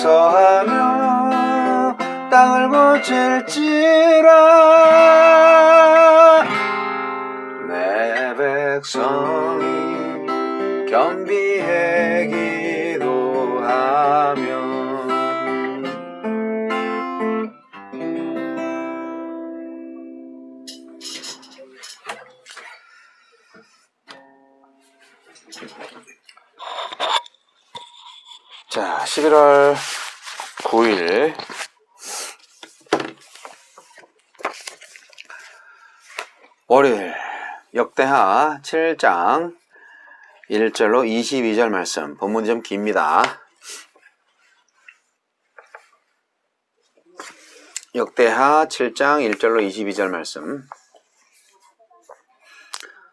용서하며 땅을 고칠지라. 내 백성이 겸비해 기도하며. 자, 11월 9일 월요일 역대하 7장 1절로 22절 말씀. 본문이 좀 깁니다. 역대하 7장 1절로 22절 말씀.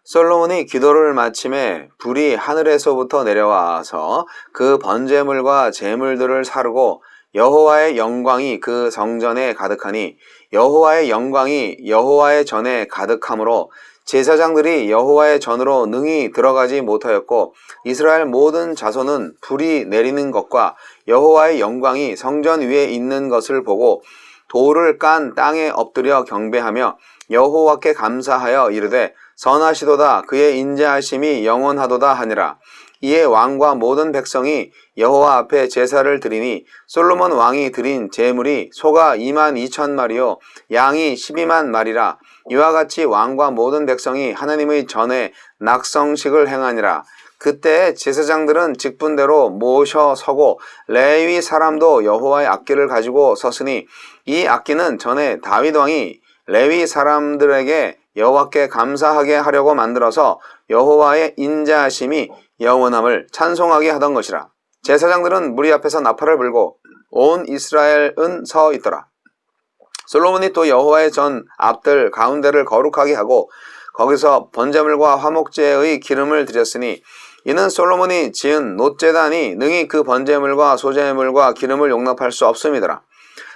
솔로몬이 기도를 마침에 불이 하늘에서부터 내려와서 그 번제물과 제물들을 사르고 여호와의 영광이 그 성전에 가득하니 여호와의 영광이 여호와의 전에 가득하므로 제사장들이 여호와의 전으로 능히 들어가지 못하였고 이스라엘 모든 자손은 불이 내리는 것과 여호와의 영광이 성전 위에 있는 것을 보고 돌을 깐 땅에 엎드려 경배하며 여호와께 감사하여 이르되 선하시도다 그의 인자하심이 영원하도다 하니라. 이에 왕과 모든 백성이 여호와 앞에 제사를 드리니 솔로몬 왕이 드린 제물이 소가 22,000마리요 양이 12,000마리라. 이와 같이 왕과 모든 백성이 하나님의 전에 낙성식을 행하니라. 그때 제사장들은 직분대로 모셔 서고 레위 사람도 여호와의 악기를 가지고 섰으니 이 악기는 전에 다윗 왕이 레위 사람들에게 여호와께 감사하게 하려고 만들어서 여호와의 인자하심이 영원함을 찬송하게 하던 것이라. 제사장들은 무리 앞에서 나팔을 불고 온 이스라엘은 서 있더라. 솔로몬이 또 여호와의 전 앞들 가운데를 거룩하게 하고 거기서 번제물과 화목제의 기름을 드렸으니 이는 솔로몬이 지은 놋제단이 능히 그 번제물과 소제물과 기름을 용납할 수 없음이더라.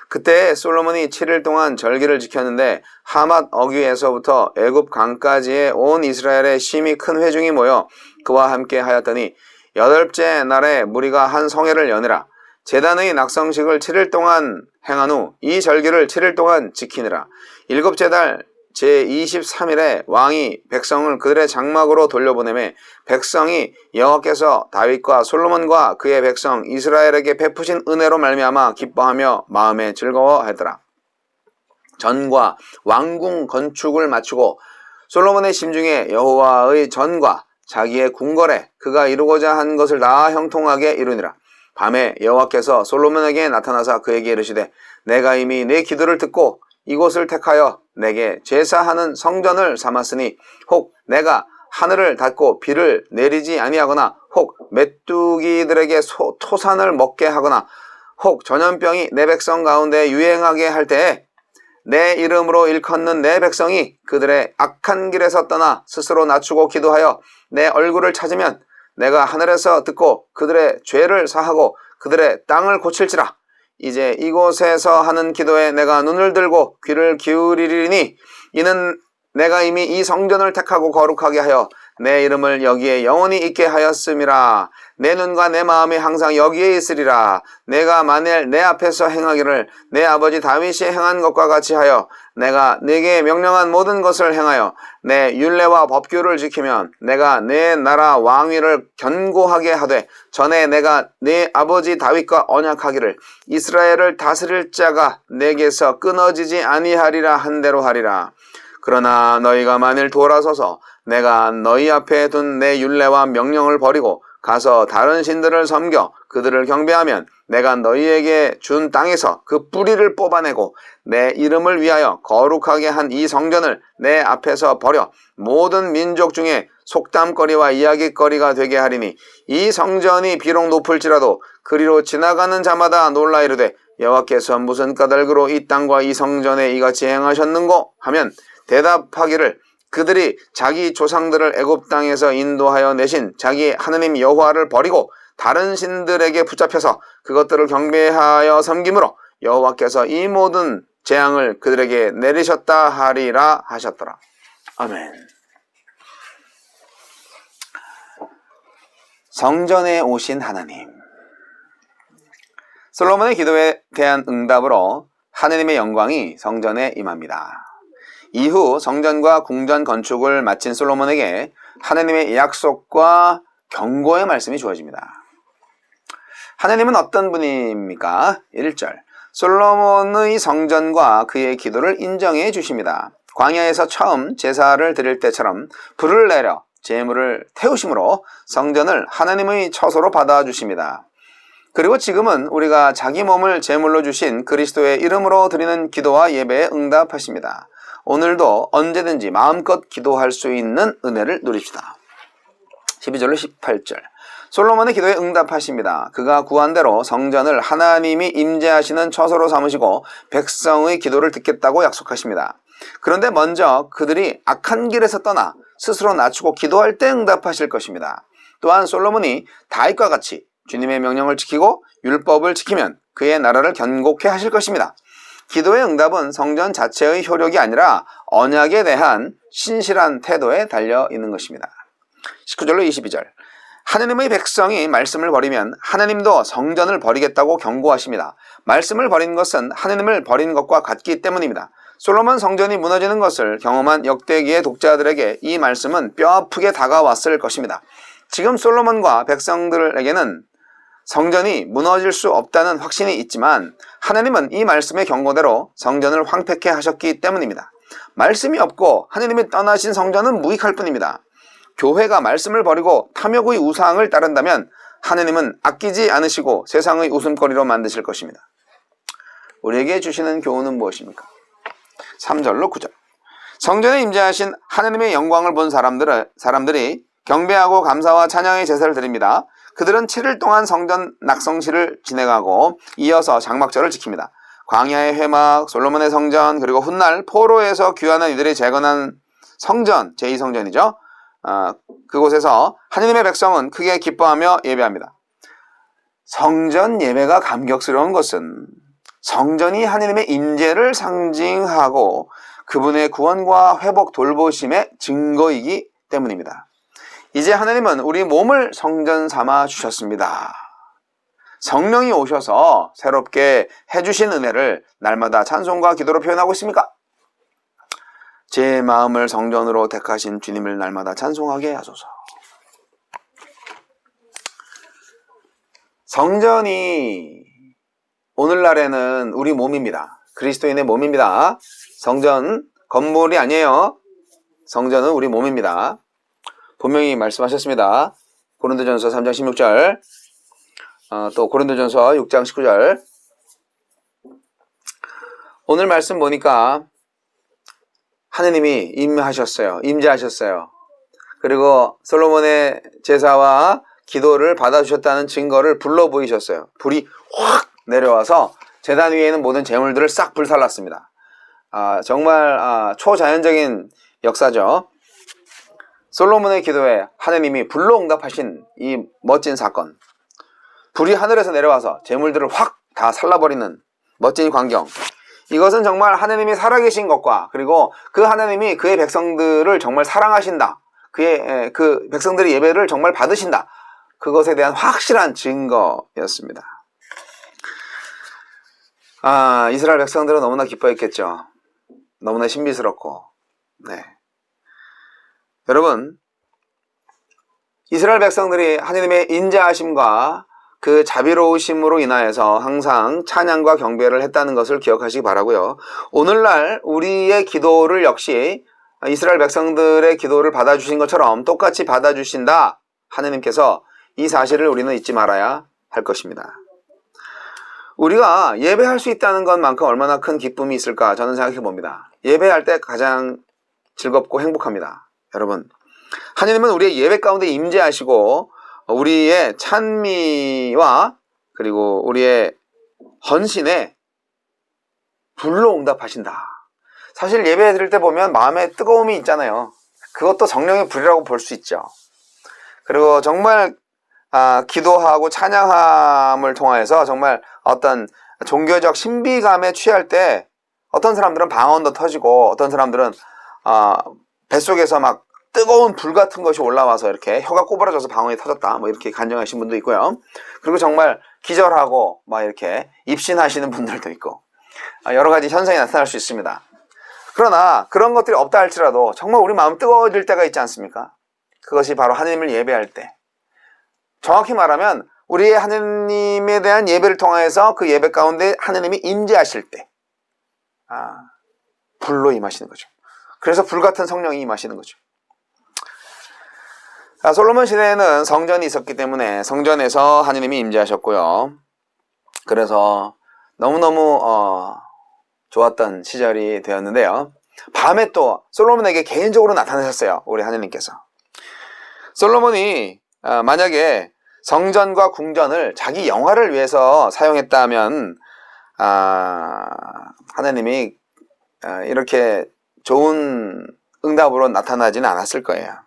그때 솔로몬이 7일 동안 절기를 지켰는데 하맛 어귀에서부터 애굽 강까지의 온 이스라엘의 심히 큰 회중이 모여 그와 함께 하였더니 8째 날에 무리가 한 성회를 여니라. 제단의 낙성식을 7일 동안 행한 후 이 절기를 7일 동안 지키니라. 7째 달 제23일에 왕이 백성을 그들의 장막으로 돌려보내매 백성이 여호와께서 다윗과 솔로몬과 그의 백성 이스라엘에게 베푸신 은혜로 말미암아 기뻐하며 마음에 즐거워하더라. 전과 왕궁 건축을 마치고 솔로몬의 심중에 여호와의 전과 자기의 궁궐에 그가 이루고자 한 것을 다 형통하게 이루니라. 밤에 여호와께서 솔로몬에게 나타나사 그에게 이르시되 내가 이미 내 기도를 듣고 이곳을 택하여 내게 제사하는 성전을 삼았으니 혹 내가 하늘을 닫고 비를 내리지 아니하거나 혹 메뚜기들에게 토산을 먹게 하거나 혹 전염병이 내 백성 가운데 유행하게 할 때에 내 이름으로 일컫는 내 백성이 그들의 악한 길에서 떠나 스스로 낮추고 기도하여 내 얼굴을 찾으면 내가 하늘에서 듣고 그들의 죄를 사하고 그들의 땅을 고칠지라. 이제 이곳에서 하는 기도에 내가 눈을 들고 귀를 기울이리니 이는 내가 이미 이 성전을 택하고 거룩하게 하여 내 이름을 여기에 영원히 있게 하였음이라. 내 눈과 내 마음이 항상 여기에 있으리라. 내가 만일 내 앞에서 행하기를 내 아버지 다윗이 행한 것과 같이 하여 내가 네게 명령한 모든 것을 행하여 내 율례와 법규를 지키면 내가 내 나라 왕위를 견고하게 하되 전에 내가 네 아버지 다윗과 언약하기를 이스라엘을 다스릴 자가 내게서 끊어지지 아니하리라 한 대로 하리라. 그러나 너희가 만일 돌아서서 내가 너희 앞에 둔 내 율례와 명령을 버리고 가서 다른 신들을 섬겨 그들을 경배하면 내가 너희에게 준 땅에서 그 뿌리를 뽑아내고 내 이름을 위하여 거룩하게 한 이 성전을 내 앞에서 버려 모든 민족 중에 속담거리와 이야기거리가 되게 하리니 이 성전이 비록 높을지라도 그리로 지나가는 자마다 놀라 이르되 여호와께서 무슨 까닭으로 이 땅과 이 성전에 이같이 행하셨는고 하면 대답하기를 그들이 자기 조상들을 애굽 땅에서 인도하여 내신 자기 하느님 여호와를 버리고 다른 신들에게 붙잡혀서 그것들을 경배하여 섬김으로 여호와께서 이 모든 재앙을 그들에게 내리셨다 하리라 하셨더라. 아멘. 성전에 오신 하나님. 솔로몬의 기도에 대한 응답으로 하느님의 영광이 성전에 임합니다. 이후 성전과 궁전 건축을 마친 솔로몬에게 하느님의 약속과 경고의 말씀이 주어집니다. 하느님은 어떤 분입니까? 1절 솔로몬의 성전과 그의 기도를 인정해 주십니다. 광야에서 처음 제사를 드릴 때처럼 불을 내려 제물을 태우심으로 성전을 하나님의 처소로 받아주십니다. 그리고 지금은 우리가 자기 몸을 제물로 주신 그리스도의 이름으로 드리는 기도와 예배에 응답하십니다. 오늘도 언제든지 마음껏 기도할 수 있는 은혜를 누립시다. 12절로 18절 솔로몬의 기도에 응답하십니다. 그가 구한 대로 성전을 하나님이 임재하시는 처소로 삼으시고 백성의 기도를 듣겠다고 약속하십니다. 그런데 먼저 그들이 악한 길에서 떠나 스스로 낮추고 기도할 때 응답하실 것입니다. 또한 솔로몬이 다윗과 같이 주님의 명령을 지키고 율법을 지키면 그의 나라를 견고케 하실 것입니다. 기도의 응답은 성전 자체의 효력이 아니라 언약에 대한 신실한 태도에 달려 있는 것입니다. 19절로 22절 하느님의 백성이 말씀을 버리면 하느님도 성전을 버리겠다고 경고하십니다. 말씀을 버린 것은 하느님을 버린 것과 같기 때문입니다. 솔로몬 성전이 무너지는 것을 경험한 역대기의 독자들에게 이 말씀은 뼈아프게 다가왔을 것입니다. 지금 솔로몬과 백성들에게는 성전이 무너질 수 없다는 확신이 있지만 하느님은 이 말씀의 경고대로 성전을 황폐케 하셨기 때문입니다. 말씀이 없고 하느님이 떠나신 성전은 무익할 뿐입니다. 교회가 말씀을 버리고 탐욕의 우상을 따른다면 하느님은 아끼지 않으시고 세상의 웃음거리로 만드실 것입니다. 우리에게 주시는 교훈은 무엇입니까? 3절로 9절 성전에 임재하신 하느님의 영광을 본 사람들이 경배하고 감사와 찬양의 제사를 드립니다. 그들은 7일 동안 성전 낙성시를 진행하고 이어서 장막절을 지킵니다. 광야의 회막, 솔로몬의 성전, 그리고 훗날 포로에서 귀환한 이들이 재건한 성전, 제2성전이죠. 그곳에서 하느님의 백성은 크게 기뻐하며 예배합니다. 성전 예배가 감격스러운 것은 성전이 하느님의 임재를 상징하고 그분의 구원과 회복 돌보심의 증거이기 때문입니다. 이제 하느님은 우리 몸을 성전 삼아 주셨습니다. 성령이 오셔서 새롭게 해주신 은혜를 날마다 찬송과 기도로 표현하고 있습니까? 제 마음을 성전으로 택하신 주님을 날마다 찬송하게 하소서. 성전이 오늘날에는 우리 몸입니다. 그리스도인의 몸입니다. 성전 건물이 아니에요. 성전은 우리 몸입니다. 분명히 말씀하셨습니다. 고린도전서 3장 16절 또 고린도전서 6장 19절 오늘 말씀 보니까 하느님이 임재하셨어요. 그리고 솔로몬의 제사와 기도를 받아주셨다는 증거를 불러 보이셨어요. 불이 확 내려와서 제단 위에 있는 모든 제물들을 싹 불살랐습니다. 정말 초자연적인 역사죠. 솔로몬의 기도에 하느님이 불로 응답하신 이 멋진 사건, 불이 하늘에서 내려와서 제물들을 확 다 살라버리는 멋진 광경, 이것은 정말 하느님이 살아계신 것과 그리고 그 하느님이 그의 백성들을 정말 사랑하신다, 그 백성들의 예배를 정말 받으신다, 그것에 대한 확실한 증거였습니다. 이스라엘 백성들은 너무나 기뻐했겠죠. 너무나 신비스럽고. 네. 여러분, 이스라엘 백성들이 하느님의 인자하심과 그 자비로우심으로 인하여서 항상 찬양과 경배를 했다는 것을 기억하시기 바라고요. 오늘날 우리의 기도를 역시 이스라엘 백성들의 기도를 받아주신 것처럼 똑같이 받아주신다, 하느님께서 이 사실을 우리는 잊지 말아야 할 것입니다. 우리가 예배할 수 있다는 것만큼 얼마나 큰 기쁨이 있을까 저는 생각해 봅니다. 예배할 때 가장 즐겁고 행복합니다. 여러분, 하느님은 우리의 예배 가운데 임재하시고 우리의 찬미와 그리고 우리의 헌신에 불로 응답하신다. 사실 예배 드릴 때 보면 마음에 뜨거움이 있잖아요. 그것도 성령의 불이라고 볼 수 있죠. 그리고 정말 기도하고 찬양함을 통해서 정말 어떤 종교적 신비감에 취할 때 어떤 사람들은 방언도 터지고 어떤 사람들은 뱃속에서 막 뜨거운 불 같은 것이 올라와서 이렇게 혀가 꼬부라져서 방언이 터졌다. 뭐 이렇게 간증하신 분도 있고요. 그리고 정말 기절하고 막 이렇게 입신하시는 분들도 있고 여러 가지 현상이 나타날 수 있습니다. 그러나 그런 것들이 없다 할지라도 정말 우리 마음 뜨거워질 때가 있지 않습니까? 그것이 바로 하나님을 예배할 때. 정확히 말하면 우리의 하나님에 대한 예배를 통해서 그 예배 가운데 하나님이 임재하실 때 불로 임하시는 거죠. 그래서 불같은 성령이 임하시는 거죠. 솔로몬 시대에는 성전이 있었기 때문에 성전에서 하나님이 임재하셨고요. 그래서 너무너무 좋았던 시절이 되었는데요. 밤에 또 솔로몬에게 개인적으로 나타나셨어요. 우리 하나님께서. 솔로몬이 만약에 성전과 궁전을 자기 영화를 위해서 사용했다면 하나님이 이렇게 좋은 응답으로 나타나지는 않았을 거예요.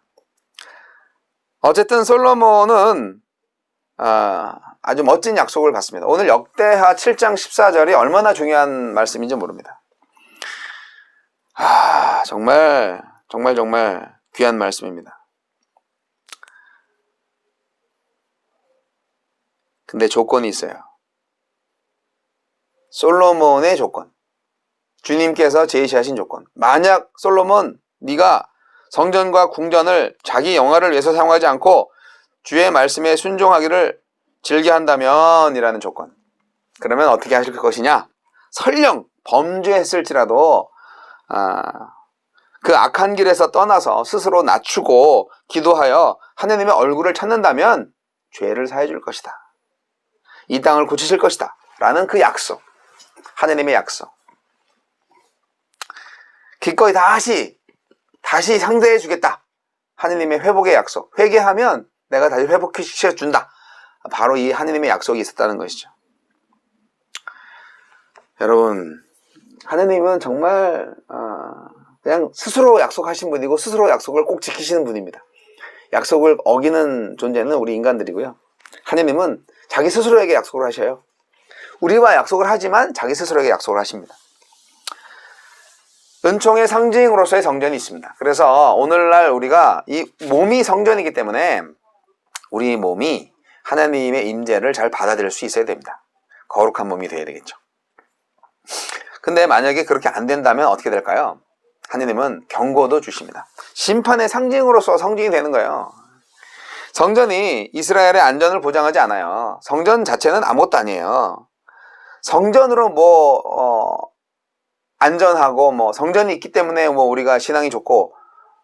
어쨌든 솔로몬은 아주 멋진 약속을 받습니다. 오늘 역대하 7장 14절이 얼마나 중요한 말씀인지 모릅니다. 정말 귀한 말씀입니다. 근데 조건이 있어요. 솔로몬의 조건. 주님께서 제시하신 조건. 만약 솔로몬 네가 성전과 궁전을 자기 영화를 위해서 사용하지 않고 주의 말씀에 순종하기를 즐겨한다면 이라는 조건. 그러면 어떻게 하실 것이냐? 설령 범죄했을지라도 그 악한 길에서 떠나서 스스로 낮추고 기도하여 하나님의 얼굴을 찾는다면 죄를 사해 줄 것이다. 이 땅을 고치실 것이다. 라는 그 약속. 하나님의 약속. 기꺼이 다시 상대해 주겠다. 하나님의 회복의 약속. 회개하면 내가 다시 회복시켜 준다. 바로 이 하나님의 약속이 있었다는 것이죠. 여러분, 하나님은 정말 그냥 스스로 약속하신 분이고 스스로 약속을 꼭 지키시는 분입니다. 약속을 어기는 존재는 우리 인간들이고요. 하나님은 자기 스스로에게 약속을 하셔요. 우리와 약속을 하지만 자기 스스로에게 약속을 하십니다. 은총의 상징으로서의 성전이 있습니다. 그래서 오늘날 우리가 이 몸이 성전이기 때문에 우리 몸이 하나님의 임재를 잘 받아들일 수 있어야 됩니다. 거룩한 몸이 되어야 되겠죠. 근데 만약에 그렇게 안 된다면 어떻게 될까요? 하나님은 경고도 주십니다. 심판의 상징으로서 성전이 되는 거예요. 성전이 이스라엘의 안전을 보장하지 않아요. 성전 자체는 아무것도 아니에요. 성전으로 안전하고 성전이 있기 때문에 우리가 신앙이 좋고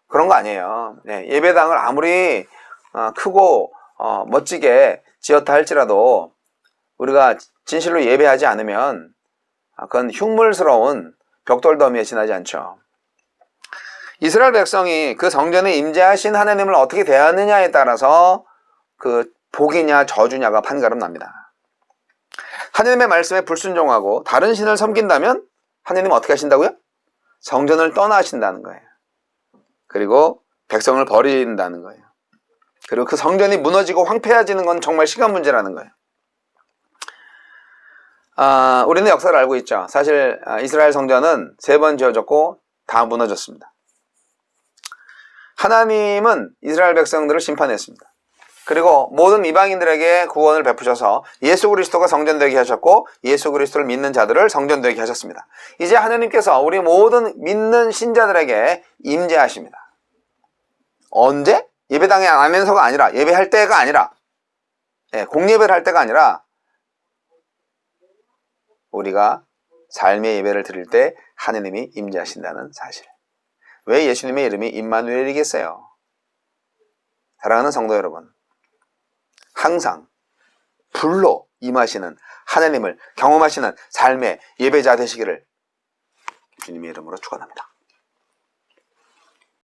그런 거 아니에요. 예배당을 아무리 크고 멋지게 지었다 할지라도 우리가 진실로 예배하지 않으면 그건 흉물스러운 벽돌더미에 지나지 않죠. 이스라엘 백성이 그 성전에 임재하신 하나님을 어떻게 대하느냐에 따라서 그 복이냐 저주냐가 판가름 납니다. 하나님의 말씀에 불순종하고 다른 신을 섬긴다면 하나님은 어떻게 하신다고요? 성전을 떠나신다는 거예요. 그리고 백성을 버린다는 거예요. 그리고 그 성전이 무너지고 황폐해지는 건 정말 시간 문제라는 거예요. 우리는 역사를 알고 있죠. 사실 이스라엘 성전은 3번 지어졌고 다 무너졌습니다. 하나님은 이스라엘 백성들을 심판했습니다. 그리고 모든 이방인들에게 구원을 베푸셔서 예수 그리스도가 성전되게 하셨고 예수 그리스도를 믿는 자들을 성전되게 하셨습니다. 이제 하나님께서 우리 모든 믿는 신자들에게 임재하십니다. 언제? 예배당에 안에서가 아니라 예배할 때가 아니라 공예배를 할 때가 아니라 우리가 삶의 예배를 드릴 때 하나님이 임재하신다는 사실. 왜 예수님의 이름이 임마누엘이겠어요? 사랑하는 성도 여러분, 항상 불로 임하시는 하나님을 경험하시는 삶의 예배자 되시기를 주님의 이름으로 축원합니다.